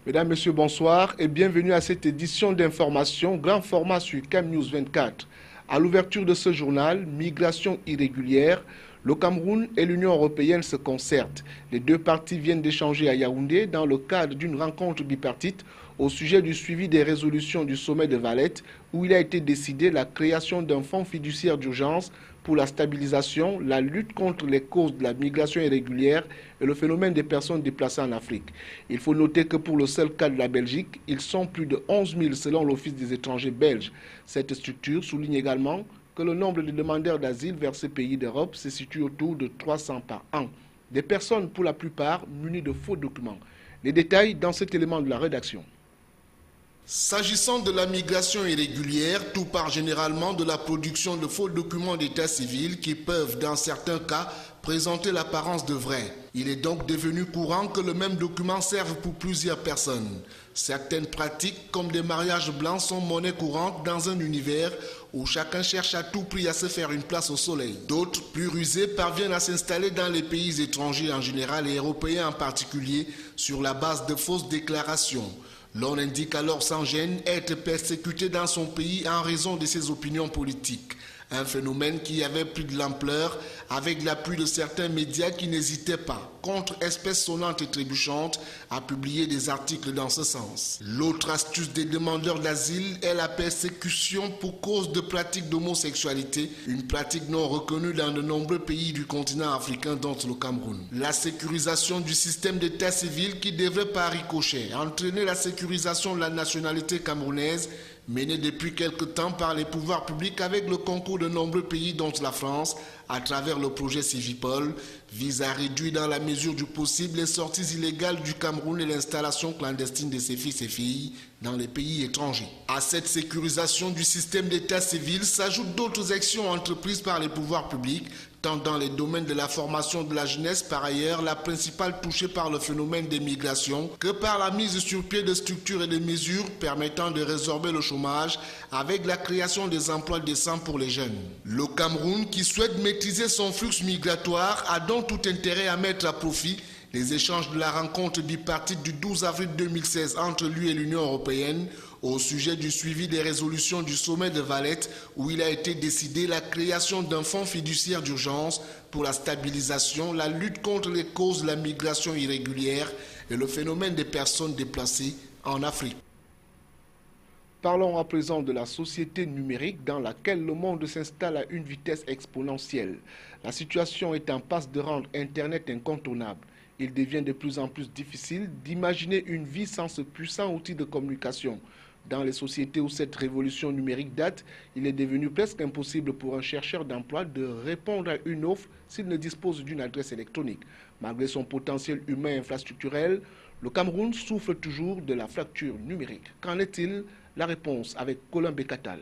Mesdames, Messieurs, bonsoir et bienvenue à cette édition d'information grand format sur Cam News 24. À l'ouverture de ce journal, migration irrégulière, le Cameroun et l'Union européenne se concertent. Les deux parties viennent d'échanger à Yaoundé dans le cadre d'une rencontre bipartite au sujet du suivi des résolutions du sommet de Valette où il a été décidé la création d'un fonds fiduciaire d'urgence pour la stabilisation, la lutte contre les causes de la migration irrégulière et le phénomène des personnes déplacées en Afrique. Il faut noter que pour le seul cas de la Belgique, ils sont plus de 11 000 selon l'Office des étrangers belges. Cette structure souligne également que le nombre de demandeurs d'asile vers ces pays d'Europe se situe autour de 300 par an. Des personnes pour la plupart munies de faux documents. Les détails dans cet élément de la rédaction. S'agissant de la migration irrégulière, tout part généralement de la production de faux documents d'état civil qui peuvent, dans certains cas, présenter l'apparence de vrais. Il est donc devenu courant que le même document serve pour plusieurs personnes. Certaines pratiques, comme des mariages blancs, sont monnaie courante dans un univers où chacun cherche à tout prix à se faire une place au soleil. D'autres, plus rusés, parviennent à s'installer dans les pays étrangers en général et européens en particulier sur la base de fausses déclarations. L'on indique alors sans gêne être persécuté dans son pays en raison de ses opinions politiques. Un phénomène qui avait pris de l'ampleur avec l'appui de certains médias qui n'hésitaient pas, contre espèces sonnantes et trébuchantes, à publier des articles dans ce sens. L'autre astuce des demandeurs d'asile est la persécution pour cause de pratiques d'homosexualité, une pratique non reconnue dans de nombreux pays du continent africain dont le Cameroun. La sécurisation du système d'état civil qui devrait par ricochet entraîner la sécurisation de la nationalité camerounaise menée depuis quelque temps par les pouvoirs publics avec le concours de nombreux pays dont la France, à travers le projet Civipol, vise à réduire dans la mesure du possible les sorties illégales du Cameroun et l'installation clandestine de ses fils et filles dans les pays étrangers. À cette sécurisation du système d'état civil s'ajoutent d'autres actions entreprises par les pouvoirs publics, tant dans les domaines de la formation de la jeunesse, par ailleurs la principale touchée par le phénomène des migrations, que par la mise sur pied de structures et de mesures permettant de résorber le chômage avec la création des emplois décents pour les jeunes. Le Cameroun, qui souhaite maîtriser son flux migratoire, a donc tout intérêt à mettre à profit les échanges de la rencontre bipartite du 12 avril 2016 entre lui et l'Union européenne au sujet du suivi des résolutions du sommet de Valette où il a été décidé la création d'un fonds fiduciaire d'urgence pour la stabilisation, la lutte contre les causes de la migration irrégulière et le phénomène des personnes déplacées en Afrique. Parlons à présent de la société numérique dans laquelle le monde s'installe à une vitesse exponentielle. La situation est en passe de rendre Internet incontournable. Il devient de plus en plus difficile d'imaginer une vie sans ce puissant outil de communication. Dans les sociétés où cette révolution numérique date, il est devenu presque impossible pour un chercheur d'emploi de répondre à une offre s'il ne dispose d'une adresse électronique. Malgré son potentiel humain et infrastructurel, le Cameroun souffre toujours de la fracture numérique. Qu'en est-il? La réponse avec Colin Bekatal.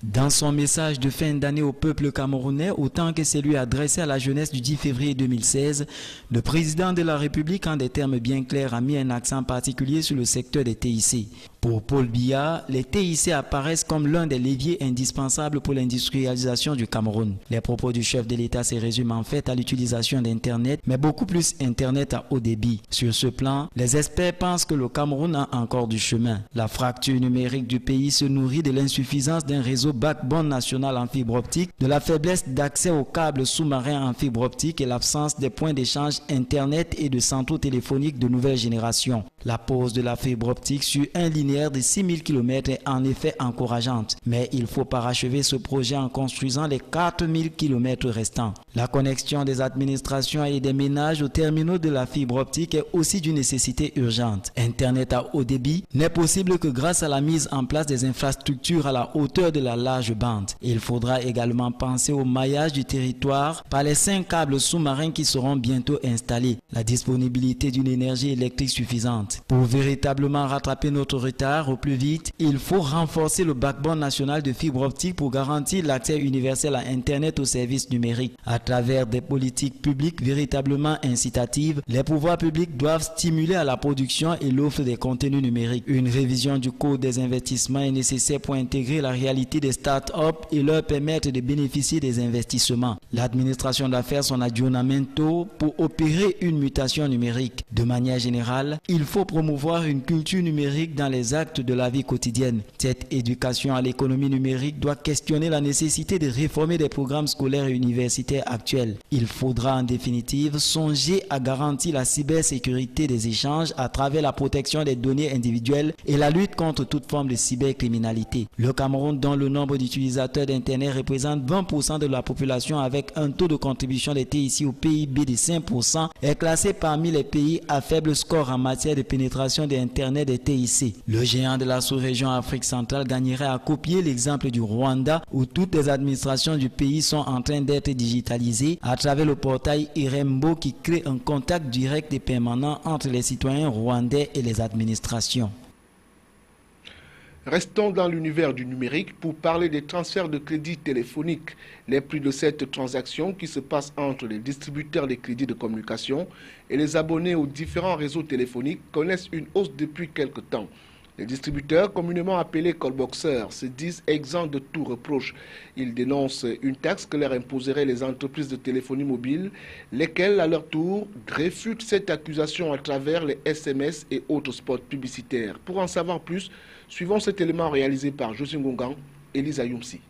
Dans son message de fin d'année au peuple camerounais, autant que celui adressé à la jeunesse du 10 février 2016, le président de la République, en des termes bien clairs, a mis un accent particulier sur le secteur des TIC. Pour Paul Biya, les TIC apparaissent comme l'un des leviers indispensables pour l'industrialisation du Cameroun. Les propos du chef de l'État se résument en fait à l'utilisation d'Internet, mais beaucoup plus Internet à haut débit. Sur ce plan, les experts pensent que le Cameroun a encore du chemin. La fracture numérique du pays se nourrit de l'insuffisance d'un réseau backbone national en fibre optique, de la faiblesse d'accès aux câbles sous-marins en fibre optique et l'absence des points d'échange Internet et de centraux téléphoniques de nouvelle génération. La pose de la fibre optique sur un linéaire de 6000 km est en effet encourageante, mais il faut parachever ce projet en construisant les 4000 km restants. La connexion des administrations et des ménages aux terminaux de la fibre optique est aussi d'une nécessité urgente. Internet à haut débit n'est possible que grâce à la mise en place des infrastructures à la hauteur de la large bande. Il faudra également penser au maillage du territoire par les 5 câbles sous-marins qui seront bientôt installés, la disponibilité d'une énergie électrique suffisante. Pour véritablement rattraper notre retard au plus vite, il faut renforcer le backbone national de fibre optique pour garantir l'accès universel à Internet aux services numériques. À À travers des politiques publiques véritablement incitatives, les pouvoirs publics doivent stimuler à la production et l'offre des contenus numériques. Une révision du code des investissements est nécessaire pour intégrer la réalité des start-up et leur permettre de bénéficier des investissements. L'administration doit faire son aggiornamento pour opérer une mutation numérique. De manière générale, il faut promouvoir une culture numérique dans les actes de la vie quotidienne. Cette éducation à l'économie numérique doit questionner la nécessité de réformer des programmes scolaires et universitaires actuels. Il faudra en définitive songer à garantir la cybersécurité des échanges à travers la protection des données individuelles et la lutte contre toute forme de cybercriminalité. Le Cameroun, dont le nombre d'utilisateurs d'Internet représente 20% de la population avec un taux de contribution des TIC au PIB de 5%, est classé parmi les pays à faible score en matière de pénétration d'Internet des TIC. Le géant de la sous-région Afrique centrale gagnerait à copier l'exemple du Rwanda où toutes les administrations du pays sont en train d'être digitalisées à travers le portail Irembo qui crée un contact direct et permanent entre les citoyens rwandais et les administrations. Restons dans l'univers du numérique pour parler des transferts de crédits téléphoniques. Les prix de cette transaction qui se passe entre les distributeurs des crédits de communication et les abonnés aux différents réseaux téléphoniques connaissent une hausse depuis quelque temps. Les distributeurs, communément appelés callboxers, se disent exempts de tout reproche. Ils dénoncent une taxe que leur imposeraient les entreprises de téléphonie mobile, lesquelles, à leur tour, réfutent cette accusation à travers les SMS et autres spots publicitaires. Pour en savoir plus, suivons cet élément réalisé par Josim Gongan et Lisa Youmsi.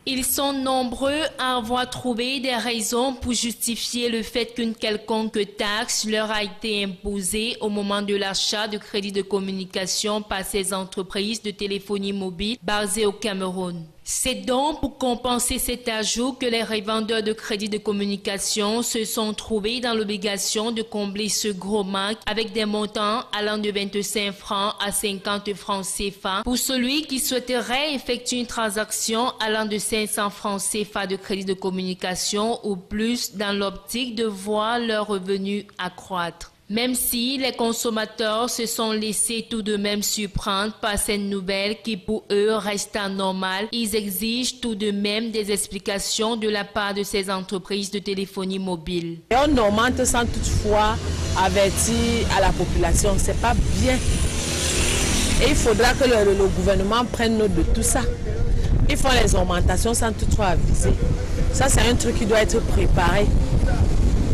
Ils sont nombreux à avoir trouvé des raisons pour justifier le fait qu'une quelconque taxe leur a été imposée au moment de l'achat de crédits de communication par ces entreprises de téléphonie mobile basées au Cameroun. C'est donc pour compenser cet ajout que les revendeurs de crédits de communication se sont trouvés dans l'obligation de combler ce gros manque avec des montants allant de 25 francs à 50 francs CFA pour celui qui souhaiterait effectuer une transaction allant de 500 francs CFA de crédit de communication ou plus dans l'optique de voir leurs revenus accroître. Même si les consommateurs se sont laissés tout de même surprendre par cette nouvelle qui pour eux reste anormale, ils exigent tout de même des explications de la part de ces entreprises de téléphonie mobile. Et on augmente sans toutefois avertir à la population, c'est pas bien. Et il faudra que le gouvernement prenne note de tout ça. Ils font les augmentations sans toutefois aviser. Ça c'est un truc qui doit être préparé.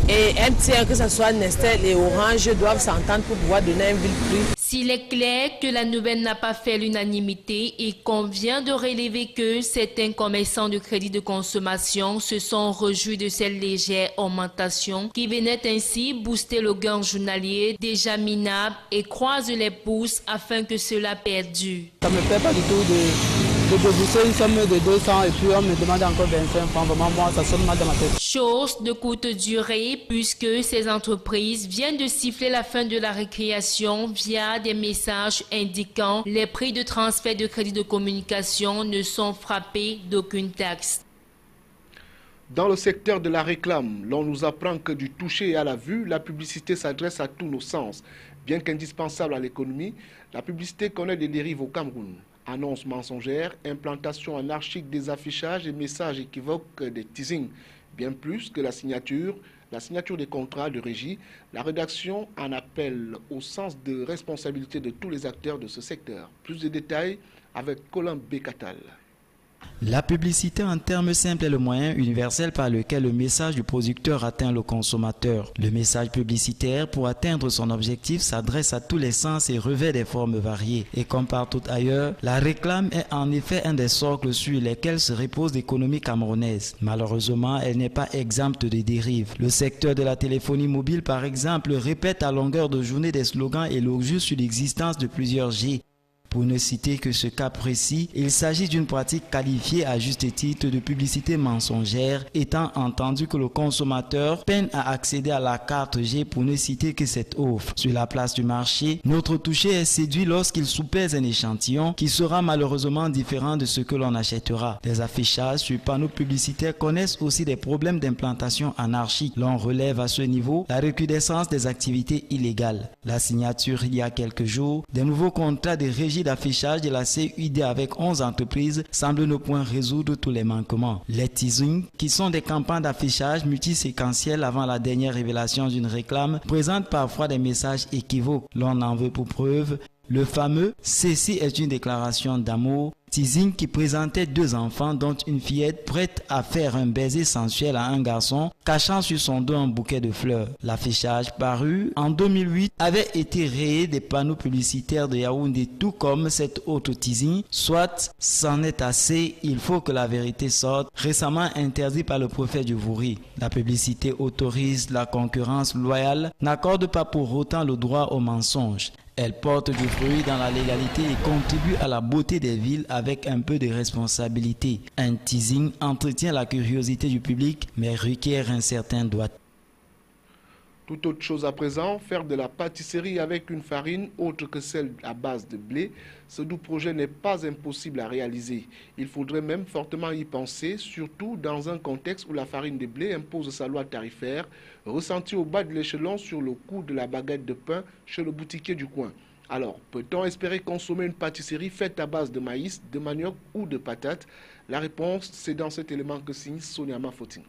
Et MTN, que ce soit Nestlé et Orange, doivent s'entendre pour pouvoir donner un vil prix. S'il est clair que la nouvelle n'a pas fait l'unanimité, il convient de relever que certains commerçants de crédit de consommation se sont réjouis de cette légère augmentation qui venait ainsi booster le gain journalier déjà minable et croisent les pouces afin que cela perdure. Ça ne me fait pas du tout de débourser une somme de 200 et puis on me demande encore 25 francs. Vraiment, moi, ça sonne mal dans ma tête. Chose de courte durée puisque ces entreprises viennent de siffler la fin de la récréation via des messages indiquant les prix de transfert de crédit de communication ne sont frappés d'aucune taxe. Dans le secteur de la réclame, l'on nous apprend que du toucher à la vue, la publicité s'adresse à tous nos sens. Bien qu'indispensable à l'économie, la publicité connaît des dérives au Cameroun. Annonces mensongères, implantation anarchique des affichages et messages équivoques des teasings. Bien plus que la signature des contrats de régie, la rédaction en appelle au sens de responsabilité de tous les acteurs de ce secteur. Plus de détails avec Colin Bekatal. La publicité en termes simples est le moyen universel par lequel le message du producteur atteint le consommateur. Le message publicitaire, pour atteindre son objectif, s'adresse à tous les sens et revêt des formes variées. Et comme partout ailleurs, la réclame est en effet un des socles sur lesquels se repose l'économie camerounaise. Malheureusement, elle n'est pas exempte de dérives. Le secteur de la téléphonie mobile, par exemple, répète à longueur de journée des slogans élogieux sur l'existence de plusieurs G. Pour ne citer que ce cas précis, il s'agit d'une pratique qualifiée à juste titre de publicité mensongère, étant entendu que le consommateur peine à accéder à la carte G pour ne citer que cette offre. Sur la place du marché, notre touché est séduit lorsqu'il soupèse un échantillon qui sera malheureusement différent de ce que l'on achètera. Les affichages sur panneaux publicitaires connaissent aussi des problèmes d'implantation anarchique. L'on relève à ce niveau la recrudescence des activités illégales. La signature il y a quelques jours des nouveaux contrats de régie stratégie d'affichage de la CUD avec 11 entreprises semble ne point résoudre tous les manquements. Les teasings, qui sont des campagnes d'affichage multiséquentielles avant la dernière révélation d'une réclame, présentent parfois des messages équivoques. L'on en veut pour preuve le fameux « Ceci est une déclaration d'amour » teasing qui présentait 2 enfants dont une fillette prête à faire un baiser sensuel à un garçon cachant sur son dos un bouquet de fleurs. L'affichage paru en 2008 avait été rayé des panneaux publicitaires de Yaoundé tout comme cet autre teasing, soit c'en est assez, il faut que la vérité sorte, récemment interdit par le préfet du Vouri. La publicité autorise la concurrence loyale, n'accorde pas pour autant le droit au mensonge. Elle porte du fruit dans la légalité et contribue à la beauté des villes avec un peu de responsabilité. Un teasing entretient la curiosité du public mais requiert un certain doigt. Tout autre chose à présent, faire de la pâtisserie avec une farine autre que celle à base de blé, ce doux projet n'est pas impossible à réaliser. Il faudrait même fortement y penser, surtout dans un contexte où la farine de blé impose sa loi tarifaire, ressentie au bas de l'échelon sur le coût de la baguette de pain chez le boutiquier du coin. Alors, peut-on espérer consommer une pâtisserie faite à base de maïs, de manioc ou de patates? La réponse, c'est dans cet élément que signe Sonia Mafotine.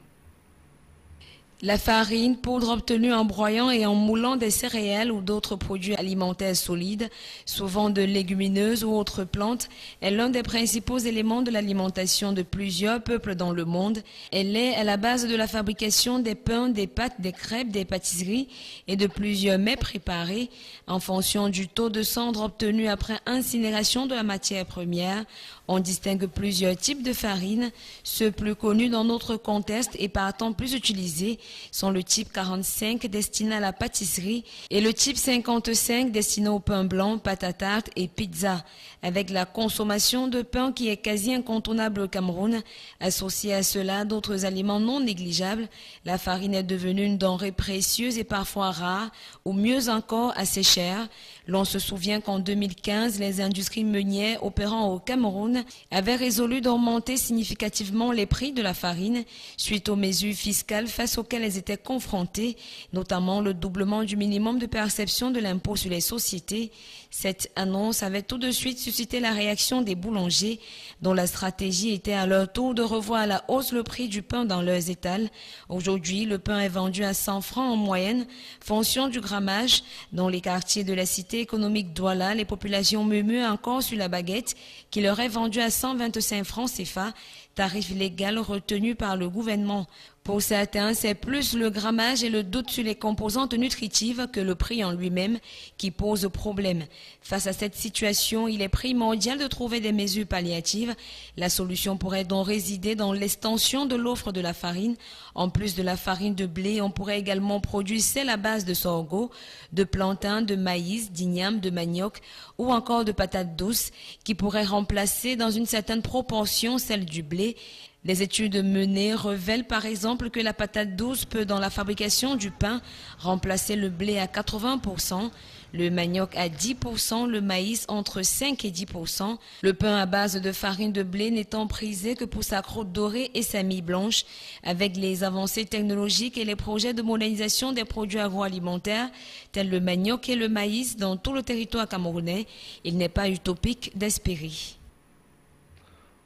La farine, poudre obtenue en broyant et en moulant des céréales ou d'autres produits alimentaires solides, souvent de légumineuses ou autres plantes, est l'un des principaux éléments de l'alimentation de plusieurs peuples dans le monde. Elle est à la base de la fabrication des pains, des pâtes, des crêpes, des pâtisseries et de plusieurs mets préparés en fonction du taux de cendre obtenu après incinération de la matière première. On distingue plusieurs types de farine. Ceux plus connus dans notre contexte et partant plus utilisés sont le type 45 destiné à la pâtisserie et le type 55 destiné au pain blanc, pâte à tarte et pizza. Avec la consommation de pain qui est quasi incontournable au Cameroun, associée à cela d'autres aliments non négligeables, la farine est devenue une denrée précieuse et parfois rare, ou mieux encore assez chère. L'on se souvient qu'en 2015, les industries meunières opérant au Cameroun avaient résolu d'augmenter significativement les prix de la farine suite aux mesures fiscales face auxquelles elles étaient confrontées, notamment le doublement du minimum de perception de l'impôt sur les sociétés. Cette annonce avait tout de suite suscité la réaction des boulangers, dont la stratégie était à leur tour de revoir à la hausse le prix du pain dans leurs étals. Aujourd'hui, le pain est vendu à 100 francs en moyenne, fonction du grammage. Dans les quartiers de la cité économique Douala, les populations murmurent encore sur la baguette qui leur est vendue à 125 francs CFA, tarif légal retenu par le gouvernement. Pour certains, c'est plus le grammage et le doute sur les composantes nutritives que le prix en lui-même qui pose problème. Face à cette situation, il est primordial de trouver des mesures palliatives. La solution pourrait donc résider dans l'extension de l'offre de la farine. En plus de la farine de blé, on pourrait également produire celle à base de sorgho, de plantain, de maïs, d'igname, de manioc ou encore de patates douces qui pourraient remplacer dans une certaine proportion celle du blé. Les études menées révèlent par exemple que la patate douce peut, dans la fabrication du pain, remplacer le blé à 80%, le manioc à 10%, le maïs entre 5 et 10%, le pain à base de farine de blé n'étant prisé que pour sa croûte dorée et sa mie blanche. Avec les avancées technologiques et les projets de modernisation des produits agroalimentaires, tels le manioc et le maïs dans tout le territoire camerounais, il n'est pas utopique d'espérer.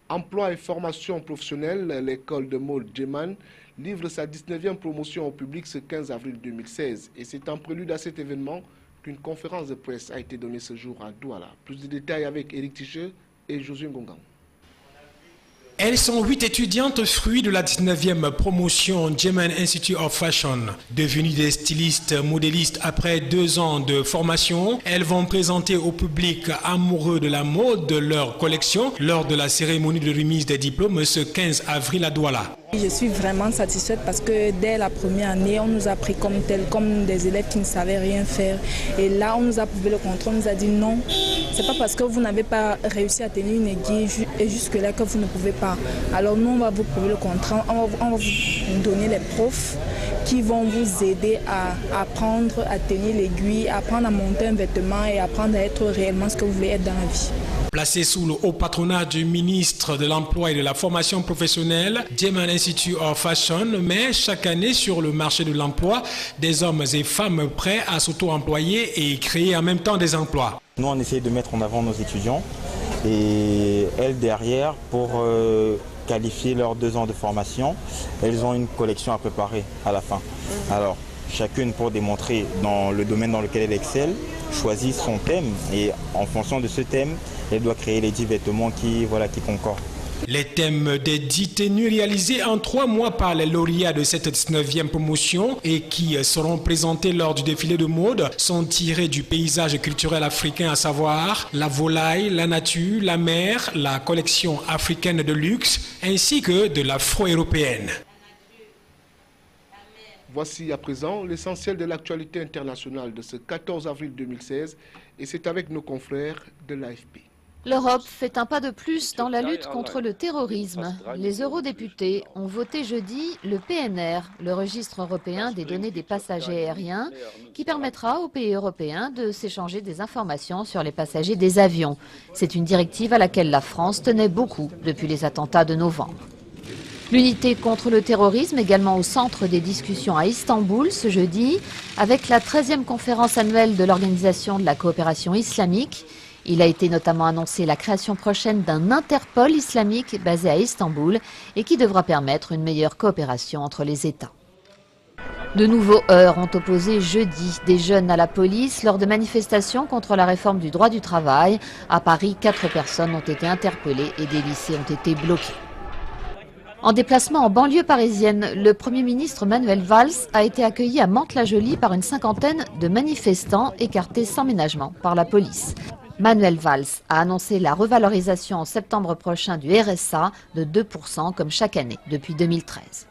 Emploi et formation professionnelle, l'école de mode Djeman livre sa 19e promotion au public ce 15 avril 2016. Et c'est en prélude à cet événement qu'une conférence de presse a été donnée ce jour à Douala. Plus de détails avec Eric Ticheux et Josué Ngongan. Elles sont 8 étudiantes fruits de la 19e promotion Djeman Institute of Fashion. Devenues des stylistes modélistes après 2 ans de formation, elles vont présenter au public amoureux de la mode leur collection lors de la cérémonie de remise des diplômes ce 15 avril à Douala. Je suis vraiment satisfaite parce que dès la première année, on nous a pris comme des élèves qui ne savaient rien faire. Et là, on nous a prouvé le contraire, on nous a dit non, c'est pas parce que vous n'avez pas réussi à tenir une aiguille et jusque-là que vous ne pouvez pas. Alors nous, on va vous prouver le contraire, on va vous donner les profs qui vont vous aider à apprendre à tenir l'aiguille, à apprendre à monter un vêtement et à apprendre à être réellement ce que vous voulez être dans la vie. Placé sous le haut patronat du ministre de l'Emploi et de la Formation professionnelle, German Institute of Fashion met chaque année sur le marché de l'emploi des hommes et femmes prêts à s'auto-employer et créer en même temps des emplois. Nous, on essaie de mettre en avant nos étudiants et elles derrière, pour qualifier leurs 2 ans de formation, elles ont une collection à préparer à la fin. Alors, chacune, pour démontrer dans le domaine dans lequel elle excelle, choisit son thème et en fonction de ce thème, elle doit créer les 10 vêtements qui concordent. Les thèmes des 10 tenues réalisés en 3 mois par les lauréats de cette 19e promotion et qui seront présentés lors du défilé de mode sont tirés du paysage culturel africain, à savoir la volaille, la nature, la mer, la collection africaine de luxe ainsi que de l'afro-européenne. Voici à présent l'essentiel de l'actualité internationale de ce 14 avril 2016 et c'est avec nos confrères de l'AFP. L'Europe fait un pas de plus dans la lutte contre le terrorisme. Les eurodéputés ont voté jeudi le PNR, le registre européen des données des passagers aériens, qui permettra aux pays européens de s'échanger des informations sur les passagers des avions. C'est une directive à laquelle la France tenait beaucoup depuis les attentats de novembre. L'unité contre le terrorisme également au centre des discussions à Istanbul ce jeudi, avec la 13e conférence annuelle de l'Organisation de la coopération islamique. Il a été notamment annoncé la création prochaine d'un Interpol islamique basé à Istanbul et qui devra permettre une meilleure coopération entre les États. De nouveaux heurts ont opposé jeudi des jeunes à la police lors de manifestations contre la réforme du droit du travail. À Paris, 4 personnes ont été interpellées et des lycées ont été bloqués. En déplacement en banlieue parisienne, le Premier ministre Manuel Valls a été accueilli à Mantes-la-Jolie par une 50aine de manifestants écartés sans ménagement par la police. Manuel Valls a annoncé la revalorisation en septembre prochain du RSA de 2% comme chaque année depuis 2013.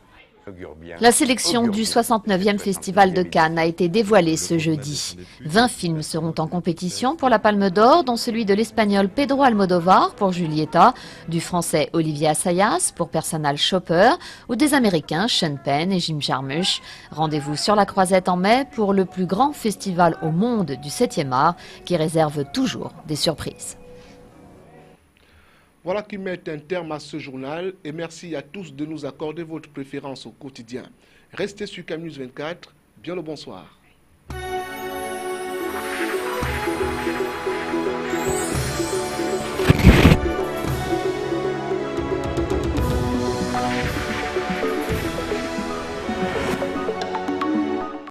La sélection du 69e Festival de Cannes a été dévoilée ce jeudi. 20 films seront en compétition pour la Palme d'Or, dont celui de l'Espagnol Pedro Almodóvar pour Julieta, du Français Olivier Assayas pour Personal Shopper ou des Américains Sean Penn et Jim Jarmusch. Rendez-vous sur la Croisette en mai pour le plus grand festival au monde du 7e art qui réserve toujours des surprises. Voilà qui met un terme à ce journal et merci à tous de nous accorder votre préférence au quotidien. Restez sur CamNews 24, bien le bonsoir.